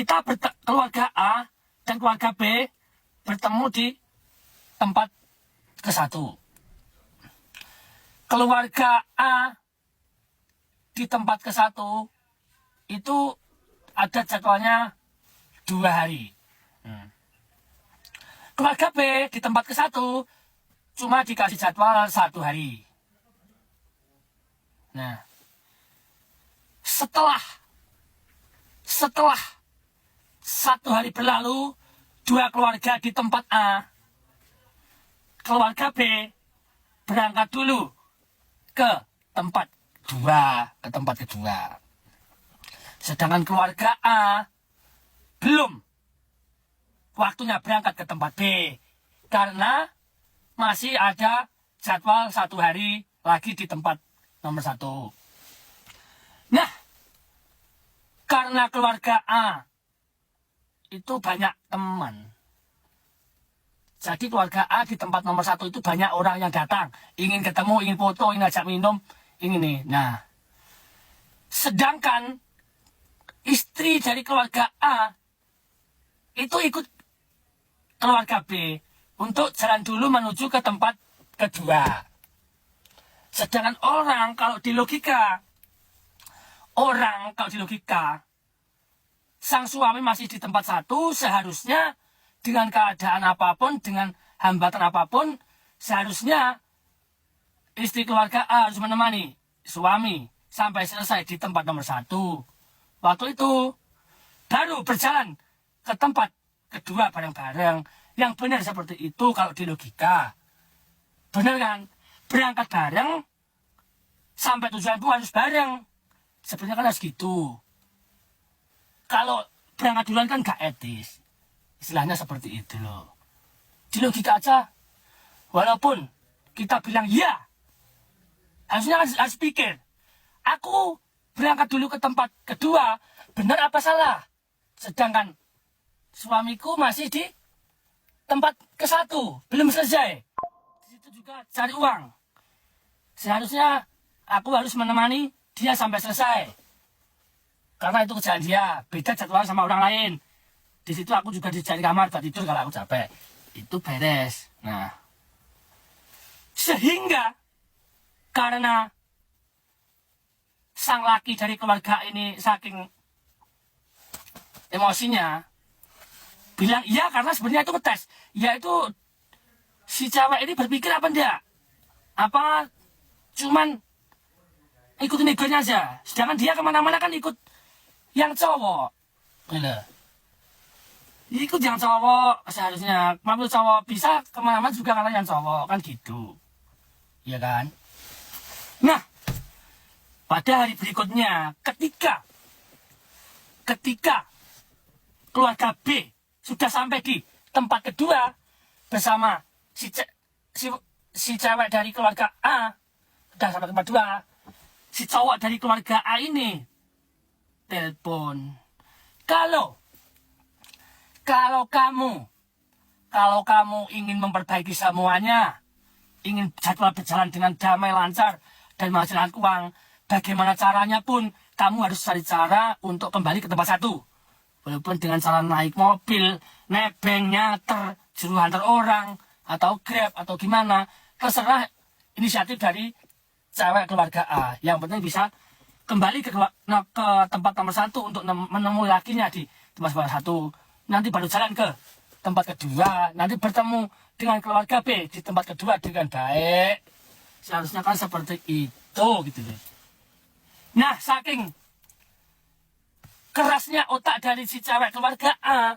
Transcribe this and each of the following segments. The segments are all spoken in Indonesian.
keluarga A dan keluarga B bertemu di tempat ke-1. Keluarga A di tempat ke-1 itu ada jadwalnya 2 hari. Keluarga B di tempat ke-1 cuma dikasih jadwal 1 hari. Nah, setelah 1 hari berlalu, 2 keluarga di tempat A, keluarga B berangkat dulu ke tempat kedua. Sedangkan keluarga A belum waktunya berangkat ke tempat B karena masih ada jadwal 1 hari lagi di tempat nomor 1. Nah, karena keluarga A itu banyak teman, jadi keluarga A di tempat nomor 1 itu banyak orang yang datang, ingin ketemu, ingin foto, ingin ajak minum, ingin nih. Nah, sedangkan istri dari keluarga A itu ikut keluarga B untuk jalan dulu menuju ke tempat kedua. Sedangkan kalau di logika, sang suami masih di tempat 1, seharusnya dengan keadaan apapun, dengan hambatan apapun, seharusnya istri keluarga A harus menemani suami sampai selesai di tempat nomor 1. Waktu itu baru berjalan ke tempat kedua bareng-bareng. Yang benar seperti itu kalau di logika. Benar kan? Berangkat bareng, sampai tujuan pun harus bareng. Sebenarnya kan harus gitu. Kalau berangkat duluan kan gak etis. Istilahnya seperti itu loh. Di logika aja, walaupun kita bilang ya, harusnya harus pikir, aku berangkat dulu ke tempat kedua, benar apa salah? Sedangkan suamiku masih di tempat ke-1, belum selesai. Di situ juga cari uang. Seharusnya aku harus menemani dia sampai selesai. Karena itu kerjaan dia, beda jadwal sama orang lain. Di situ aku juga dicari kamar buat tidur kalau aku capek. Itu beres. Nah, sehingga karena sang laki dari keluarga ini saking emosinya, bilang iya karena sebenarnya itu ngetes. Ya itu si cewek ini berpikir apa enggak? Apa cuman ikutin egonya aja. Sedangkan dia kemana-mana kan ikut yang cowok. Gila. Ikut yang cowok seharusnya. Maksud cowok bisa kemana-mana juga karena yang cowok. Kan gitu. Iya kan? Nah, pada hari berikutnya ketika keluarga B sudah sampai di tempat kedua bersama si cewek dari keluarga A, sudah sampai tempat 2, si cowok dari keluarga A ini telepon, kalau kamu ingin memperbaiki semuanya, ingin jadwal berjalan dengan damai lancar dan menghasilkan uang, bagaimana caranya pun kamu harus cari cara untuk kembali ke tempat 1. Walaupun dengan cara naik mobil, nebeng, nyater, juru antar orang, atau grab, atau gimana. Terserah inisiatif dari cewek keluarga A. Yang penting bisa kembali ke tempat nomor 1 untuk menemui lakinya di tempat nomor 1. Nanti baru jalan ke tempat kedua. Nanti bertemu dengan keluarga B di tempat kedua dengan baik. Seharusnya kan seperti itu gitu loh. Nah, saking kerasnya otak dari si cewek keluarga A,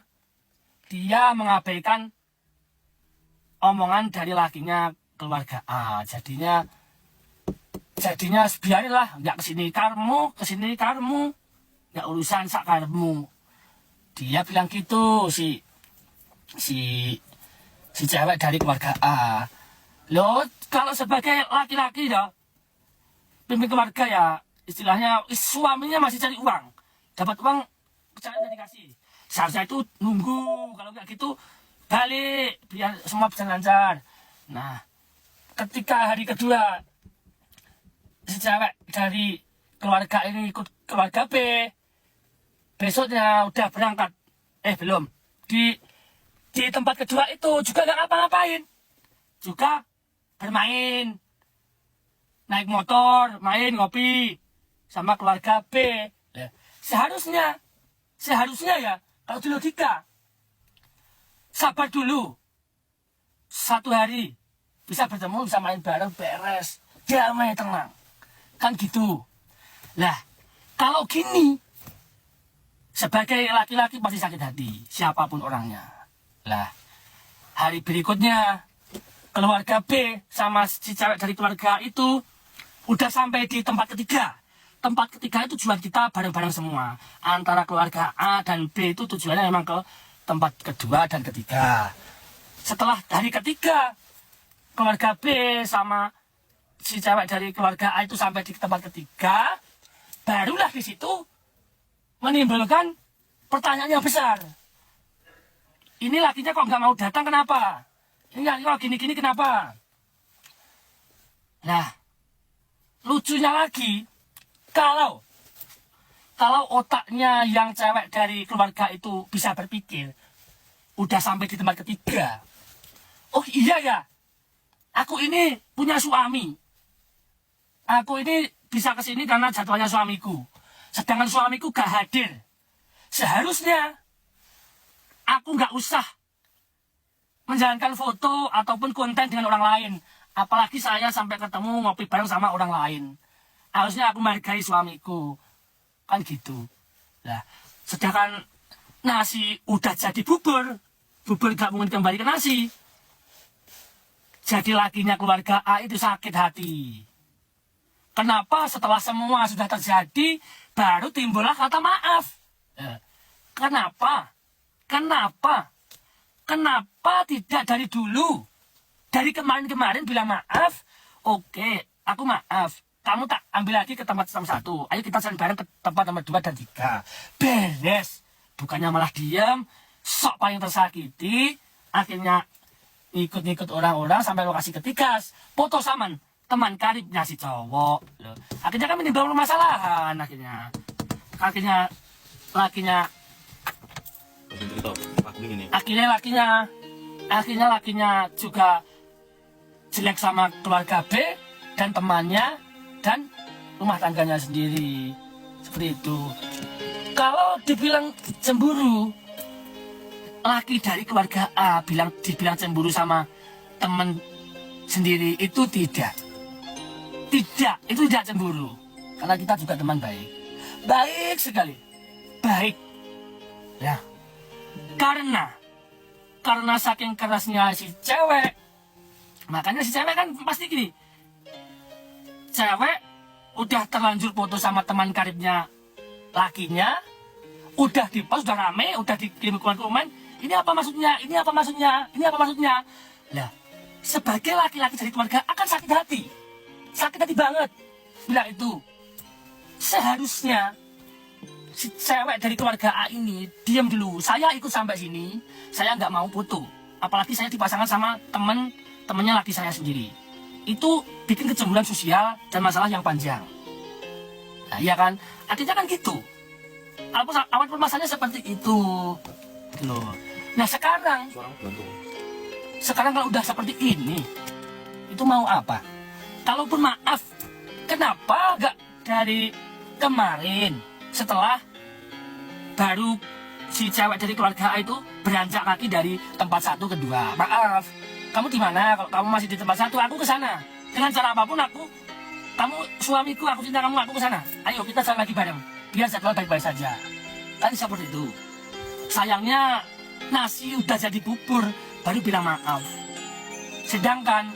dia mengabaikan omongan dari lakinya keluarga A. Jadinya biarinlah, nggak kesini karmu, nggak urusan sak karmu. Dia bilang gitu si cewek dari keluarga A. Loh, kalau sebagai laki-laki ya, pimpin keluarga ya, istilahnya suaminya masih cari uang. Dapat uang, percaya udah dikasih. Seharusnya itu nunggu, kalau nggak gitu balik, biar semua bisa lancar. Nah, ketika hari kedua, si cewek dari keluarga ini ikut keluarga B, besoknya udah berangkat, belum, di tempat kedua itu juga nggak ngapa-ngapain, juga bermain, naik motor, main, ngopi sama keluarga B. Ya, seharusnya ya, kalau di logika, sabar dulu, 1 hari bisa bertemu, bisa main bareng, beres, damai, tenang, kan gitu. Lah, kalau gini, sebagai laki-laki pasti sakit hati, siapapun orangnya. Lah, hari berikutnya keluarga B sama si cewek dari keluarga itu udah sampai di tempat ketiga. Tempat ketiga itu tujuan kita bareng-bareng semua. Antara keluarga A dan B itu tujuannya memang ke tempat kedua dan ketiga. Setelah dari ketiga, keluarga B sama si cewek dari keluarga A itu sampai di tempat ketiga, barulah di situ menimbulkan pertanyaan yang besar. Ini lakinya kok nggak mau datang, kenapa? Ini kok gini-gini kenapa? Nah, lucunya lagi, kalau otaknya yang cewek dari keluarga itu bisa berpikir, udah sampai di tempat ketiga, oh iya ya, aku ini punya suami, aku ini bisa kesini karena jadwalnya suamiku, sedangkan suamiku gak hadir. Seharusnya aku nggak usah menjalankan foto ataupun konten dengan orang lain. Apalagi saya sampai ketemu ngopi bareng sama orang lain. Harusnya aku menghargai suamiku. Kan gitu. Nah, sedangkan nasi udah jadi bubur. Bubur gak mungkin kembali ke nasi. Jadi lakinya keluarga A itu sakit hati. Kenapa setelah semua sudah terjadi, baru timbullah kata maaf? Kenapa? Kenapa tidak dari dulu? Dari kemarin-kemarin bilang maaf. Oke, aku maaf. Kamu tak ambil lagi ke tempat nomor 1. Ayo kita jalan bareng ke tempat nomor 2 dan 3. Beres. Bukannya malah diam, sok paling tersakiti. Akhirnya ikut-ikut orang-orang sampai lokasi ketiga. Foto sama teman karibnya si cowok. Loh. Akhirnya kan menimbulkan permasalahan. Akhirnya lakinya juga jelek sama keluarga B dan temannya dan rumah tangganya sendiri. Seperti itu. Kalau dibilang cemburu, laki dari keluarga A dibilang cemburu sama teman sendiri itu tidak, itu tidak cemburu, karena kita juga teman baik sekali, baik ya. Karena saking kerasnya si cewek, makanya si cewek kan pasti gini, cewek udah terlanjur foto sama teman karibnya lakinya, udah dipost, udah rame, udah dikirim komen, ini apa maksudnya, ini apa maksudnya. Lah, sebagai laki-laki dari keluarga akan sakit hati banget bila itu. Seharusnya si cewek dari keluarga A ini diam dulu, saya ikut sampai sini, saya nggak mau foto, apalagi saya dipasangkan sama temennya laki saya sendiri. Itu bikin kecemburuan sosial dan masalah yang panjang. Nah, iya kan, artinya kan gitu. Awal permasalahannya seperti itu loh. Nah sekarang kalau udah seperti ini, itu mau apa? Kalaupun maaf, kenapa nggak dari kemarin setelah baru si cewek dari keluarga A itu beranjak kaki dari tempat 1 ke 2? Maaf, kamu di mana? Kalau kamu masih di tempat 1, aku ke sana. Dengan cara apapun kamu suamiku, aku cinta kamu, aku ke sana. Ayo kita jalan lagi bareng, biar jadwal baik-baik saja. Kan seperti itu. Sayangnya nasi udah jadi bubur, baru bilang maaf. Sedangkan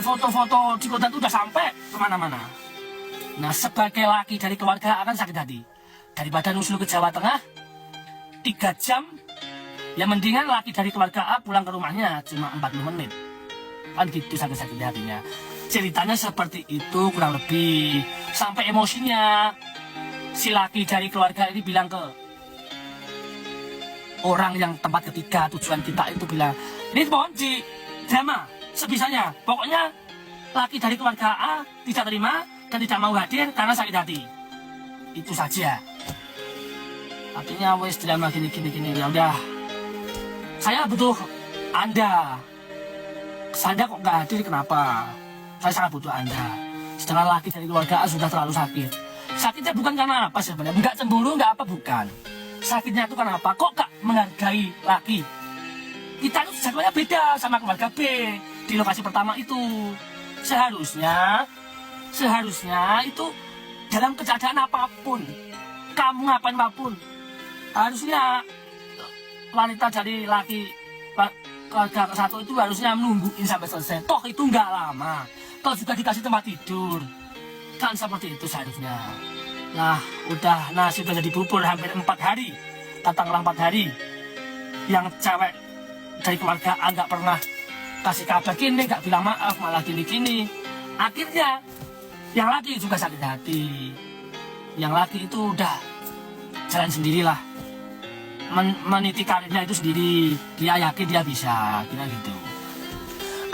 foto-foto di kota itu udah sampai kemana-mana. Nah, sebagai laki dari keluarga akan sakit hati. Daripada nusul ke Jawa Tengah 3 jam, ya mendingan laki dari keluarga A pulang ke rumahnya cuma 40 menit. Kan gitu sakit hatinya. Ceritanya seperti itu kurang lebih. Sampai emosinya si laki dari keluarga ini bilang ke orang yang tempat ketiga, tujuan kita itu, bilang, ini mohon di drama sebisanya. Pokoknya laki dari keluarga A tidak terima dan tidak mau hadir karena sakit hati. itu saja. Artinya wes drama gini ya udah. Saya butuh Anda. Anda kok nggak hadir, kenapa? Saya sangat butuh Anda. Sedangkan laki dari keluarga A sudah terlalu sakit. Sakitnya bukan karena apa sebenarnya, nggak cemburu, nggak apa, bukan. Sakitnya itu karena apa? Kok gak menghargai laki? Kita itu jadwalnya beda sama keluarga B di lokasi pertama itu. Seharusnya itu dalam keadaan apapun, kamu ngapain apapun, harusnya wanita dari laki keluarga satu itu harusnya menungguin sampai selesai. Toh itu nggak lama. Toh juga dikasih tempat tidur. Kan seperti itu seharusnya. Nah, udah nasi udah jadi bubur hampir 4 hari. Katakanlah 4 hari. Yang cewek dari keluarga A nggak pernah kasih kabar gini, nggak bilang maaf, malah gini-gini. Akhirnya yang laki juga sakit hati. Yang laki itu udah jalan sendirilah, meniti karirnya itu sendiri. Dia yakin dia bisa, kira gitu.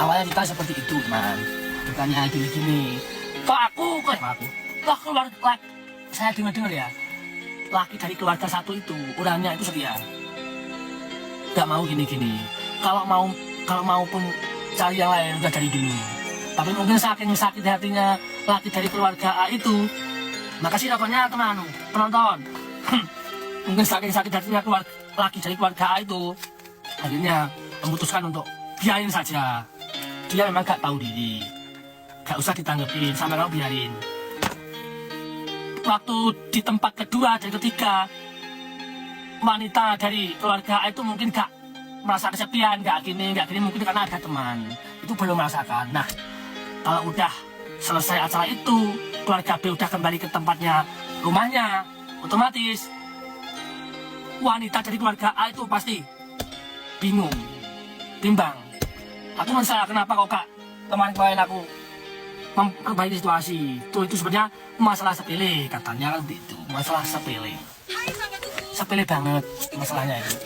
Awalnya kita seperti itu, teman. Bukannya gini-gini. Toh saya dengar ya, laki dari keluarga satu itu orangnya itu setia, nggak mau gini-gini. Kalau mau pun cari yang lain udah dari dulu. Tapi mungkin saking sakit hatinya laki dari keluarga A itu, makasih rokoknya teman penonton. Mungkin saking sakit hatinya laki dari keluarga A itu, akhirnya memutuskan untuk biarin saja. Dia memang gak tahu diri, gak usah ditanggepin, sama kamu biarin. Waktu di tempat kedua dan ketiga, wanita dari keluarga A itu mungkin gak merasa kesepian, gak gini mungkin karena ada teman. Itu belum merasakan. Nah, kalau udah selesai acara itu, keluarga B udah kembali ke tempatnya, rumahnya, otomatis wanita dari keluarga A itu pasti bingung, bimbang. Aku masalah kenapa kok kak teman klien aku memperbaiki situasi. Itu sebenarnya masalah sepele, katanya kan itu masalah sepele banget masalahnya itu.